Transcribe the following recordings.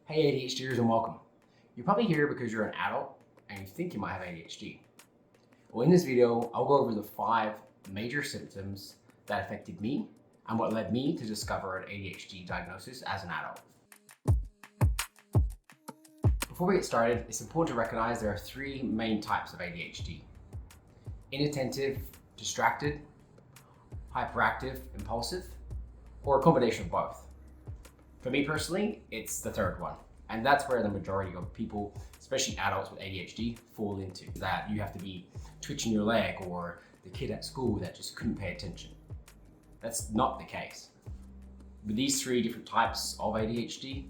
Hey ADHDers and welcome. You're probably here because you're an adult and you think you might have ADHD. Well, in this video, I'll go over the 5 major symptoms that affected me and what led me to discover an ADHD diagnosis as an adult. Before we get started, it's important to recognize there are 3 main types of ADHD. Inattentive, distracted, hyperactive, impulsive, or a combination of both. For me personally, it's the third one. And that's where the majority of people, especially adults with ADHD, fall into. That you have to be twitching your leg or the kid at school that just couldn't pay attention. That's not the case. With these 3 different types of ADHD,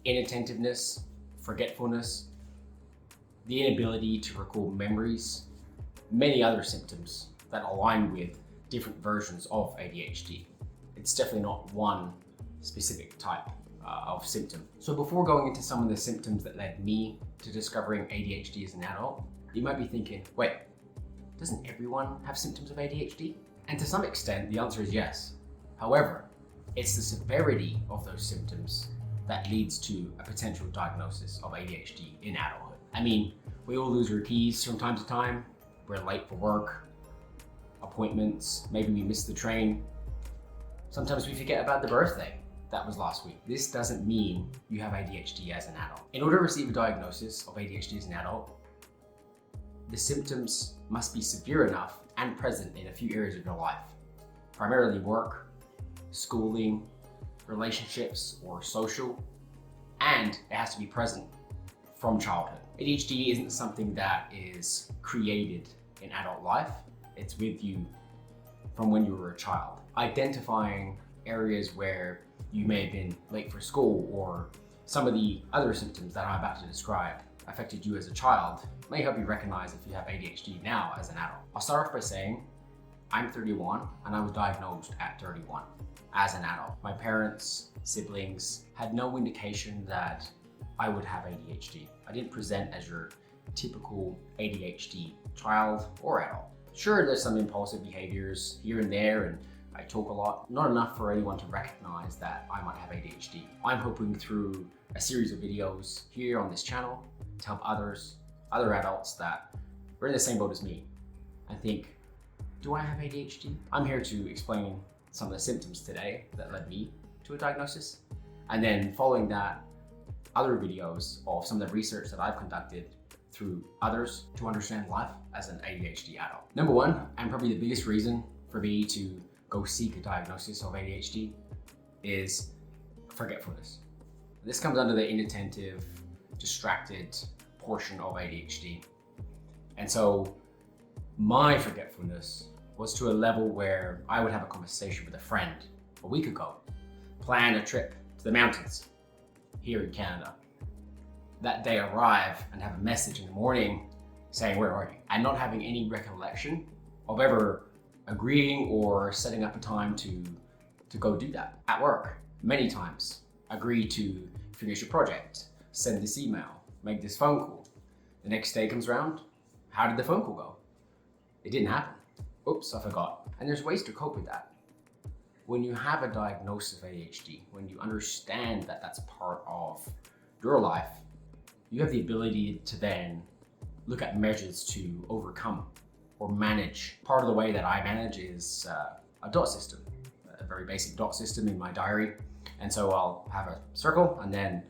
inattentiveness, forgetfulness, the inability to recall memories, many other symptoms that align with different versions of ADHD. It's definitely not one specific type of symptom. So before going into some of the symptoms that led me to discovering ADHD as an adult, you might be thinking, wait, doesn't everyone have symptoms of ADHD? And to some extent, the answer is yes. However, it's the severity of those symptoms that leads to a potential diagnosis of ADHD in adulthood. I mean, we all lose our keys from time to time. We're late for work, appointments, maybe we miss the train. Sometimes we forget about the birthday that was last week. This doesn't mean you have ADHD as an adult. In order to receive a diagnosis of ADHD as an adult, the symptoms must be severe enough and present in a few areas of your life, primarily work, schooling, relationships, or social, and it has to be present from childhood. ADHD isn't something that is created in adult life. It's with you from when you were a child. Identifying areas where you may have been late for school or some of the other symptoms that I'm about to describe affected you as a child may help you recognize if you have ADHD now as an adult. I'll start off by saying I'm 31 and I was diagnosed at 31 as an adult. My parents, siblings had no indication that I would have ADHD. I didn't present as your typical ADHD child or adult. Sure, there's some impulsive behaviors here and there, and I talk a lot, not enough for anyone to recognize that I might have ADHD. I'm hoping through a series of videos here on this channel to help other adults that are in the same boat as me and think, do I have ADHD? I'm here to explain some of the symptoms today that led me to a diagnosis. And then following that, other videos of some of the research that I've conducted through others to understand life as an ADHD adult. Number 1, and probably the biggest reason for me to go seek a diagnosis of ADHD is forgetfulness. This comes under the inattentive, distracted portion of ADHD. And so my forgetfulness was to a level where I would have a conversation with a friend a week ago, plan a trip to the mountains here in Canada. That day arrive and have a message in the morning saying, where are you? And not having any recollection of ever agreeing or setting up a time to go do that. At work, many times, agree to finish a project, send this email, make this phone call. The next day comes around, how did the phone call go? It didn't happen. Oops, I forgot. And there's ways to cope with that. When you have a diagnosis of ADHD, when you understand that that's part of your life, you have the ability to then look at measures to overcome or manage. Part of the way that I manage is a dot system, a very basic dot system in my diary. And so I'll have a circle, and then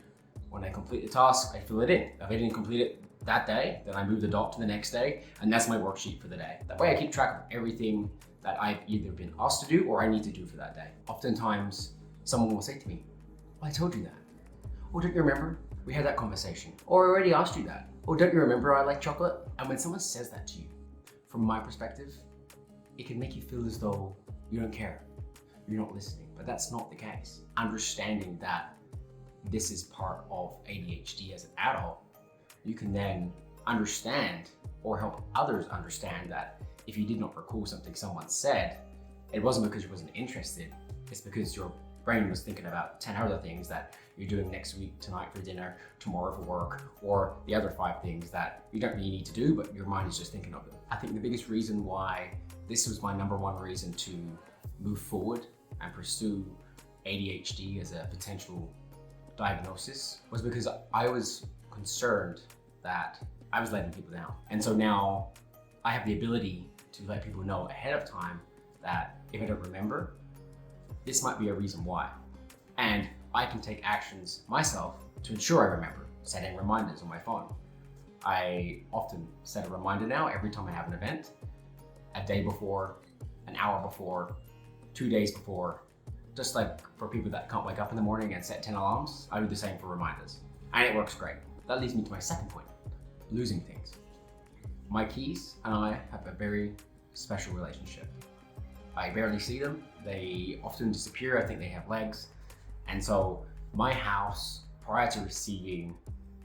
when I complete the task, I fill it in. If I didn't complete it that day, then I move the dot to the next day, and that's my worksheet for the day. That way I keep track of everything that I've either been asked to do or I need to do for that day. Oftentimes, someone will say to me, well, I told you that. Oh, don't you remember? We had that conversation. Or I already asked you that. Oh, don't you remember I like chocolate? And when someone says that to you, from my perspective, it can make you feel as though you don't care, you're not listening, but that's not the case. Understanding that this is part of ADHD as an adult, you can then understand or help others understand that if you did not recall something someone said, it wasn't because you wasn't interested, it's because your brain was thinking about 10 other things that you're doing next week, tonight for dinner, tomorrow for work, or the other 5 things that you don't really need to do, but your mind is just thinking of them. I think the biggest reason why this was my number 1 reason to move forward and pursue ADHD as a potential diagnosis was because I was concerned that I was letting people down. And so now I have the ability to let people know ahead of time that if I don't remember, this might be a reason why. And I can take actions myself to ensure I remember, setting reminders on my phone. I often set a reminder now every time I have an event, a day before, an hour before, 2 days before. Just like for people that can't wake up in the morning and set 10 alarms, I do the same for reminders. And it works great. That leads me to my second point, losing things. My keys and I have a very special relationship. I barely see them. They often disappear. I think they have legs. And so my house, prior to receiving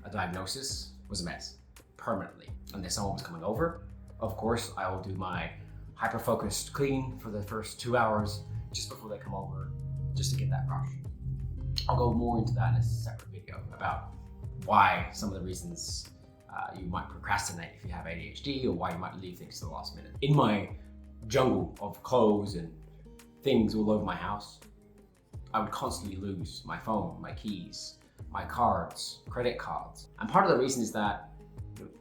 a diagnosis, was a mess, permanently. Unless someone was coming over, of course, I will do my hyper-focused clean for the first 2 hours just before they come over, just to get that rush. I'll go more into that in a separate video about why some of the reasons you might procrastinate if you have ADHD, or why you might leave things to the last minute. In my jungle of clothes and things all over my house, I would constantly lose my phone, my keys, my cards, credit cards. And part of the reason is that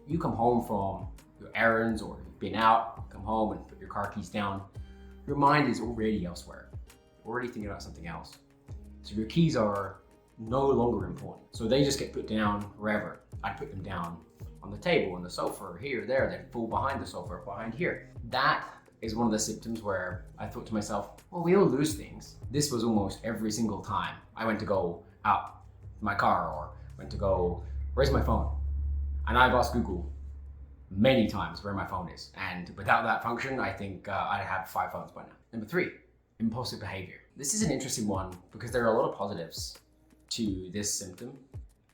you come home from your errands, or you've been out, come home and put your car keys down, your mind is already elsewhere. You're already thinking about something else. So your keys are no longer important. So they just get put down wherever. I'd put them down on the table, on the sofa, here, there, they'd fall behind the sofa, behind here. That is one of the symptoms where I thought to myself, well, we all lose things. This was almost every single time I went to go out my car, or went to go, where's my phone? And I've asked Google many times where my phone is. And without that function, I think I'd have 5 phones by now. Number 3, impulsive behavior. This is an interesting one because there are a lot of positives to this symptom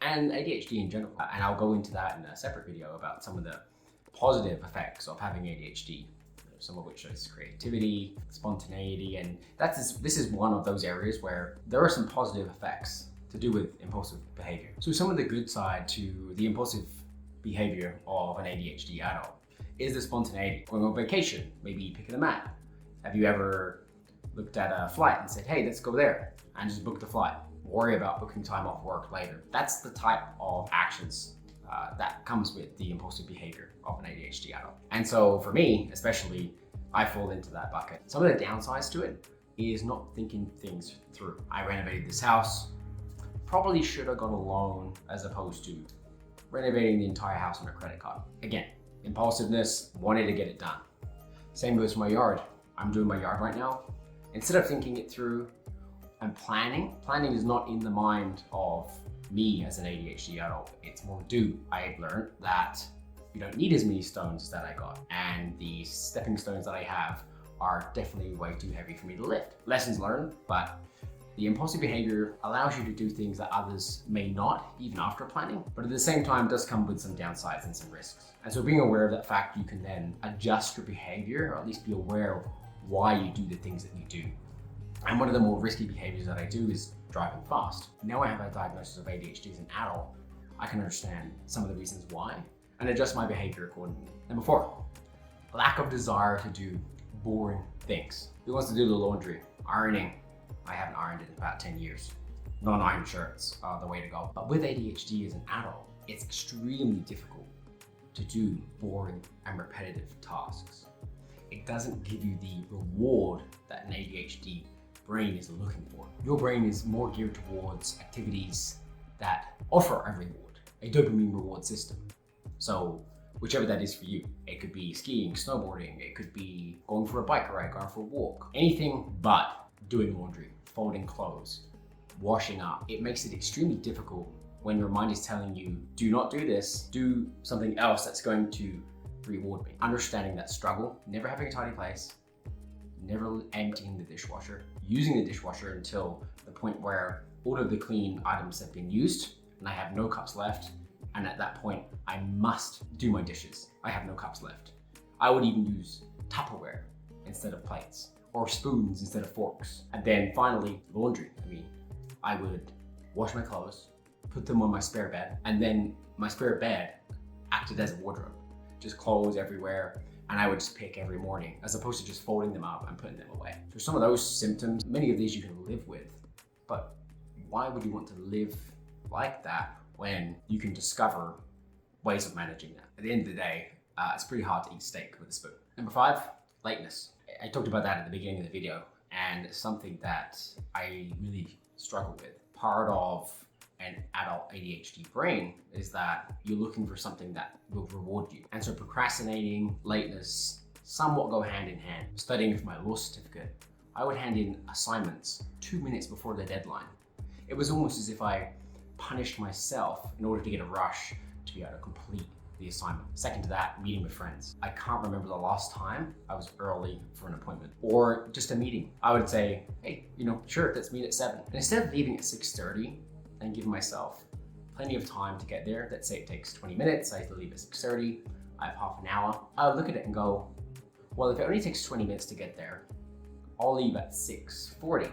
and ADHD in general. And I'll go into that in a separate video about some of the positive effects of having ADHD, some of which is creativity, spontaneity, and this is one of those areas where there are some positive effects to do with impulsive behavior. So some of the good side to the impulsive behavior of an ADHD adult is the spontaneity. Going on vacation, maybe picking a map. Have you ever looked at a flight and said, hey, let's go there, and just book the flight? Worry about booking time off work later. That's the type of actions that comes with the impulsive behavior of an ADHD adult. And so for me, especially, I fall into that bucket. Some of the downsides to it is not thinking things through. I renovated this house, probably should have got a loan as opposed to renovating the entire house on a credit card. Again, impulsiveness, wanted to get it done. Same goes for my yard. I'm doing my yard right now. Instead of thinking it through and planning is not in the mind of me as an ADHD adult. It's more do. I've learned that you don't need as many stones as that I got. And the stepping stones that I have are definitely way too heavy for me to lift. Lessons learned, but the impulsive behavior allows you to do things that others may not, even after planning, but at the same time does come with some downsides and some risks. And so being aware of that fact, you can then adjust your behavior, or at least be aware of why you do the things that you do. And one of the more risky behaviors that I do is driving fast. Now I have a diagnosis of ADHD as an adult, I can understand some of the reasons why and adjust my behavior accordingly. Number 4, lack of desire to do boring things. Who wants to do the laundry? Ironing. I haven't ironed it in about 10 years. Non-iron shirts are the way to go. But with ADHD as an adult, it's extremely difficult to do boring and repetitive tasks. It doesn't give you the reward that an ADHD brain is looking for. Your brain is more geared towards activities that offer a reward, a dopamine reward system. So whichever that is for you, it could be skiing, snowboarding, it could be going for a bike ride, going for a walk, anything but doing laundry, folding clothes, washing up. It makes it extremely difficult when your mind is telling you, do not do this, do something else that's going to reward me. Understanding that struggle, never having a tidy place, never emptying the dishwasher, using the dishwasher until the point where all of the clean items have been used and I have no cups left. And at that point, I must do my dishes. I have no cups left. I would even use Tupperware instead of plates, or spoons instead of forks. And then finally, laundry. I would wash my clothes, put them on my spare bed, and then my spare bed acted as a wardrobe. Just clothes everywhere, and I would just pick every morning, as opposed to just folding them up and putting them away. So some of those symptoms, many of these you can live with, but why would you want to live like that when you can discover ways of managing that. At the end of the day, it's pretty hard to eat steak with a spoon. Number 5, lateness. I talked about that at the beginning of the video, and it's something that I really struggle with. Part of an adult ADHD brain is that you're looking for something that will reward you. And so procrastinating, lateness, somewhat go hand in hand. Studying for my law certificate, I would hand in assignments 2 minutes before the deadline. It was almost as if I punished myself in order to get a rush to be able to complete the assignment. Second to that, meeting with friends. I can't remember the last time I was early for an appointment or just a meeting. I would say, hey, sure, let's meet at 7. And instead of leaving at 6:30 and giving myself plenty of time to get there, let's say it takes 20 minutes, I have to leave at 6:30, I have half an hour. I would look at it and go, well, if it only takes 20 minutes to get there, I'll leave at 6:40.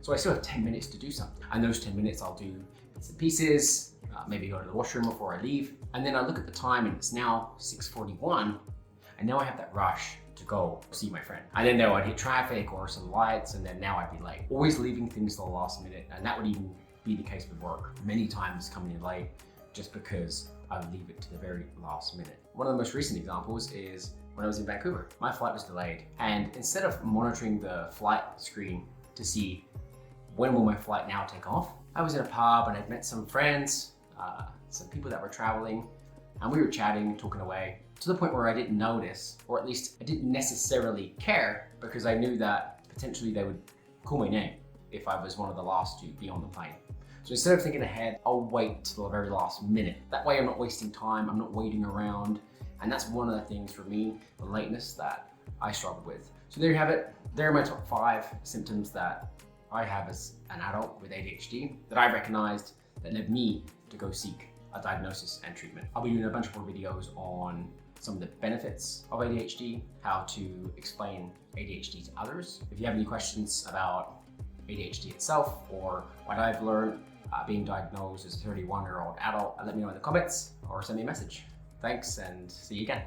So I still have 10 minutes to do something. And those 10 minutes I'll do bits and pieces, maybe go to the washroom before I leave. And then I look at the time and it's now 6:41. And now I have that rush to go see my friend. And then I'd hit traffic or some lights, and then now I'd be late. Always leaving things to the last minute. And that would even be the case with work. Many times coming in late just because I would leave it to the very last minute. One of the most recent examples is when I was in Vancouver. My flight was delayed. And instead of monitoring the flight screen to see when will my flight now take off, I was in a pub and I'd met some friends, some people that were traveling, and we were chatting, talking away, to the point where I didn't notice, or at least I didn't necessarily care, because I knew that potentially they would call my name if I was one of the last to be on the plane. So instead of thinking ahead, I'll wait till the very last minute. That way I'm not wasting time, I'm not waiting around. And that's one of the things for me, the lateness that I struggle with. So there you have it. There are my top 5 symptoms that I have as an adult with ADHD that I recognized that led me to go seek a diagnosis and treatment. I'll be doing a bunch more videos on some of the benefits of ADHD, how to explain ADHD to others. If you have any questions about ADHD itself or what I've learned being diagnosed as a 31-year-old adult, let me know in the comments or send me a message. Thanks, and see you again.